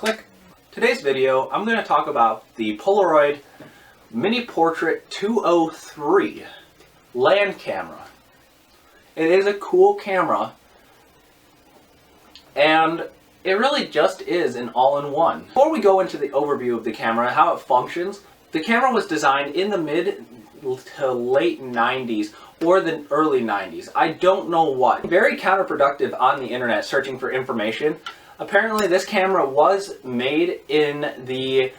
Click. Today's video, I'm going to talk about the Polaroid Mini Portrait 203 Land Camera. It is a cool camera, and it really just is an all-in-one. Before we go into the overview of the camera and how it functions, the camera was designed in the mid to late 90s or the early 90s. I don't know what. Very counterproductive on the internet searching for information. Apparently this camera was made in the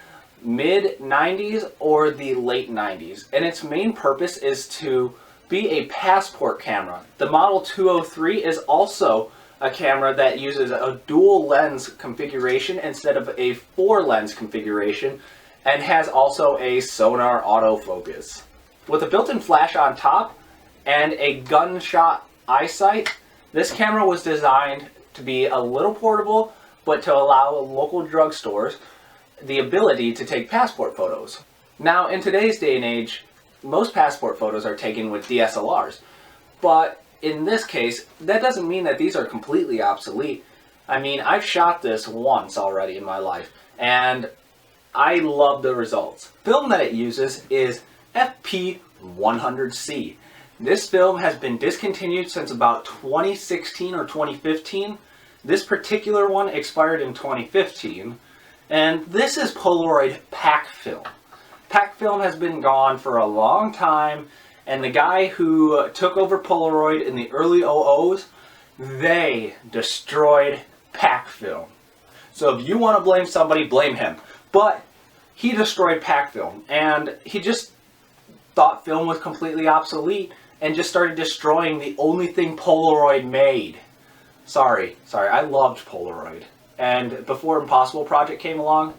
mid 90s or the late 90s, and its main purpose is to be a passport camera. The Model 203 is also a camera that uses a dual lens configuration instead of a 4-lens configuration, and has also a sonar autofocus. With a built-in flash on top and a gunshot eyesight, this camera was designed to be a little portable, but to allow local drugstores the ability to take passport photos. Now, in today's day and age, most passport photos are taken with DSLRs, but in this case, that doesn't mean that these are completely obsolete. I mean, I've shot this once already in my life, and I love the results. The film that it uses is FP-100c. This film has been discontinued since about 2016 or 2015. This particular one expired in 2015, and this is Polaroid pack film. Pack film has been gone for a long time, and the guy who took over Polaroid in the early 00s, they destroyed pack film. So if you want to blame somebody, blame him. But he destroyed pack film, and he just thought film was completely obsolete and just started destroying the only thing Polaroid made. Sorry, I loved Polaroid. And before Impossible Project came along,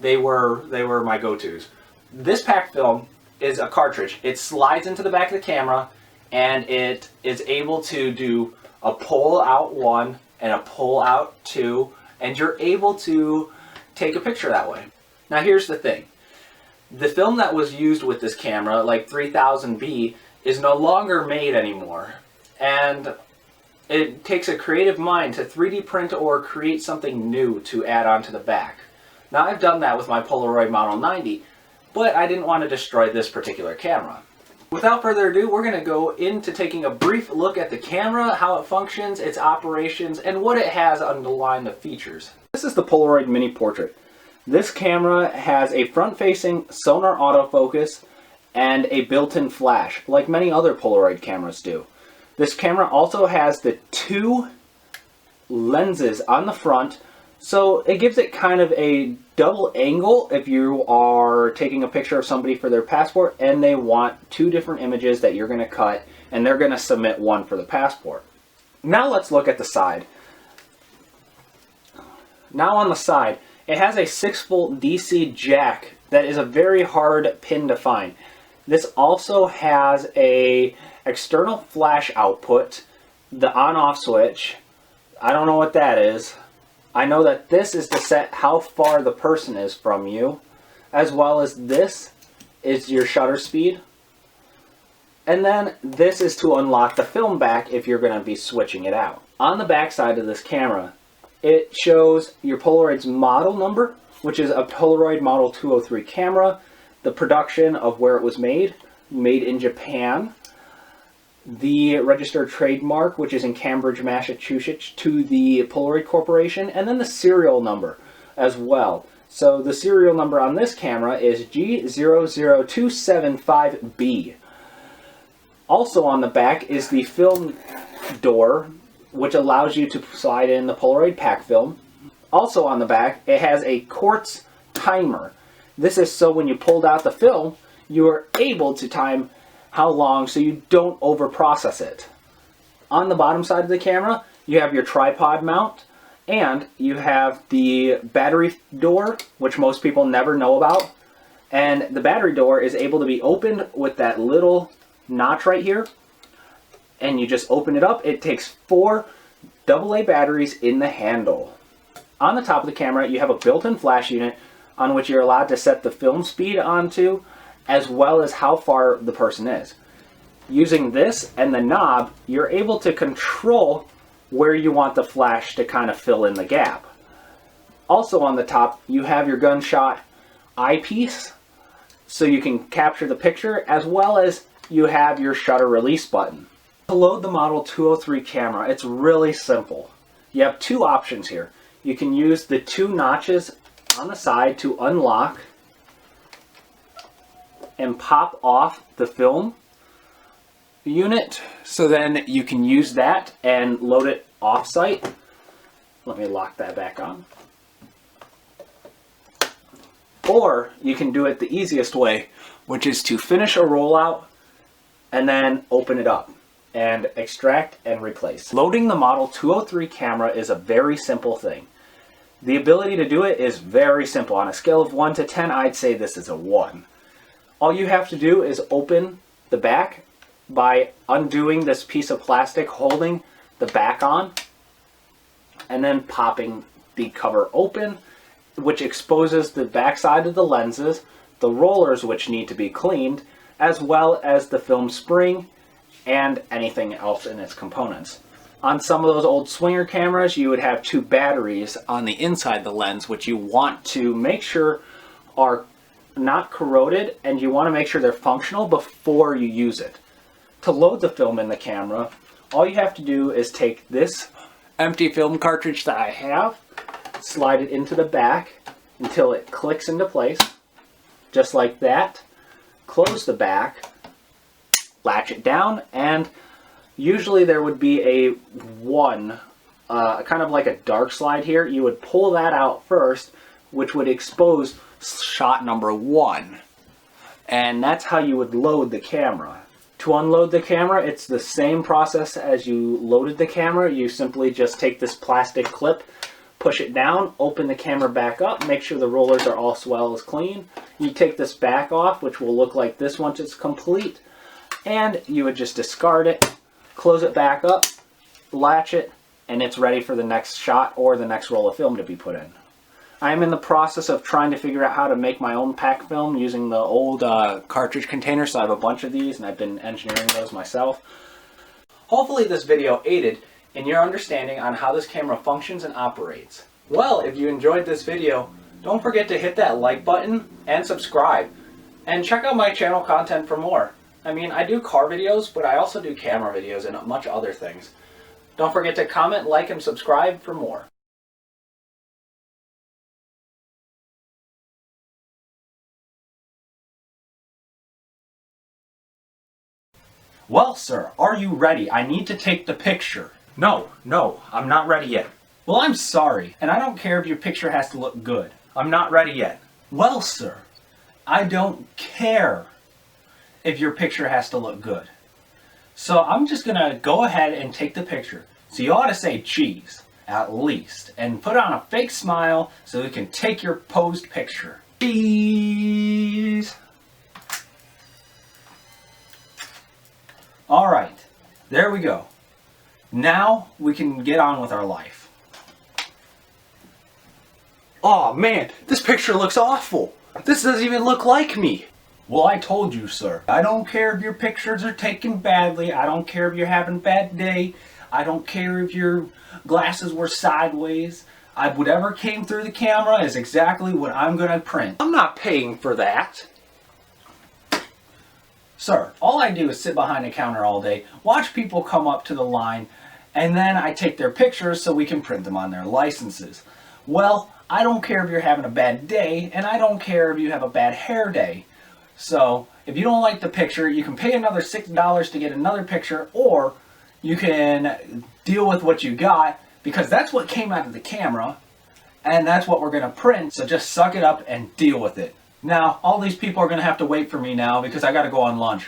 they were my go-tos. This pack film is a cartridge. It slides into the back of the camera, and it is able to do a pull out 1 and a pull out 2, and you're able to take a picture that way. Now here's the thing. The film that was used with this camera, like 3000B, is no longer made anymore. And it takes a creative mind to 3D print or create something new to add onto the back. Now I've done that with my Polaroid Model 90, but I didn't want to destroy this particular camera. Without further ado, we're going to go into taking a brief look at the camera, how it functions, its operations, and what it has underlying the features. This is the Polaroid Mini Portrait. This camera has a front-facing sonar autofocus and a built-in flash, like many other Polaroid cameras do. This camera also has the 2 lenses on the front, so it gives it kind of a double angle if you are taking a picture of somebody for their passport and they want 2 different images that you're going to cut, and they're going to submit one for the passport. Now let's look at the side. Now on the side, it has a 6-volt DC jack that is a very hard pin to find. This also has a external flash output, the on-off switch. I don't know what that is. I know that this is to set how far the person is from you, as well as this is your shutter speed. And then this is to unlock the film back if you're going to be switching it out. On the back side of this camera, it shows your Polaroid's model number, which is a Polaroid Model 203 camera, the production of where it was made in Japan, the registered trademark, which is in Cambridge, Massachusetts, to the Polaroid Corporation, and then the serial number as well. So the serial number on this camera is G00275B. Also on the back is the film door, which allows you to slide in the Polaroid pack film. Also on the back, it has a quartz timer. This is so when you pulled out the film, you are able to time how long so you don't overprocess it. On the bottom side of the camera, you have your tripod mount, and you have the battery door, which most people never know about. And the battery door is able to be opened with that little notch right here, and you just open it up. It takes 4 AA batteries in the handle. On the top of the camera, you have a built-in flash unit on which you're allowed to set the film speed onto, as well as how far the person is. Using this and the knob, you're able to control where you want the flash to kind of fill in the gap. Also on the top, you have your gunshot eyepiece, so you can capture the picture, as well as you have your shutter release button. To load the Model 203 camera, it's really simple. You have two options here. You can use the two notches on the side to unlock and pop off the film unit, so then you can use that and load it off-site. Let me lock that back on. Or you can do it the easiest way, which is to finish a rollout and then open it up and extract and replace. Loading the Model 203 camera is a very simple thing. The ability to do it is very simple. On a scale of 1 to 10, I'd say this is a 1. All you have to do is open the back by undoing this piece of plastic holding the back on, and then popping the cover open, which exposes the backside of the lenses, the rollers which need to be cleaned, as well as the film spring and anything else in its components. On some of those old swinger cameras, you would have two batteries on the inside of the lens, which you want to make sure are not corroded, and you want to make sure they're functional before you use it. To load the film in the camera, all you have to do is take this empty film cartridge that I have, slide it into the back until it clicks into place, just like that. Close the back, latch it down, and usually there would be a kind of like a dark slide here. You would pull that out first, which would expose shot number 1. And that's how you would load the camera. To unload the camera, it's the same process as you loaded the camera. You simply just take this plastic clip, push it down, open the camera back up, make sure the rollers are all as well as clean. You take this back off, which will look like this once it's complete, and you would just discard it, close it back up, latch it, and it's ready for the next shot or the next roll of film to be put in. I am in the process of trying to figure out how to make my own pack film using the old cartridge containers, so I have a bunch of these and I've been engineering those myself. Hopefully this video aided in your understanding on how this camera functions and operates. Well, if you enjoyed this video, don't forget to hit that like button and subscribe. And check out my channel content for more. I mean, I do car videos, but I also do camera videos and much other things. Don't forget to comment, like, and subscribe for more. Well, sir, are you ready? I need to take the picture. No, I'm not ready yet. Well, I'm sorry, and I don't care if your picture has to look good. I'm not ready yet. Well, sir, I don't care if your picture has to look good. So I'm just gonna go ahead and take the picture. So you ought to say cheese, at least, and put on a fake smile so we can take your posed picture. Cheese! All right, there we go. Now we can get on with our life. Oh man, this picture looks awful. This doesn't even look like me. Well, I told you, sir. I don't care if your pictures are taken badly. I don't care if you're having a bad day. I don't care if your glasses were sideways. Whatever came through the camera is exactly what I'm gonna print. I'm not paying for that. Sir, all I do is sit behind a counter all day, watch people come up to the line, and then I take their pictures so we can print them on their licenses. Well, I don't care if you're having a bad day, and I don't care if you have a bad hair day. So, if you don't like the picture, you can pay another $6 to get another picture, or you can deal with what you got, because that's what came out of the camera, and that's what we're going to print, so just suck it up and deal with it. Now, all these people are going to have to wait for me now because I got to go on lunch.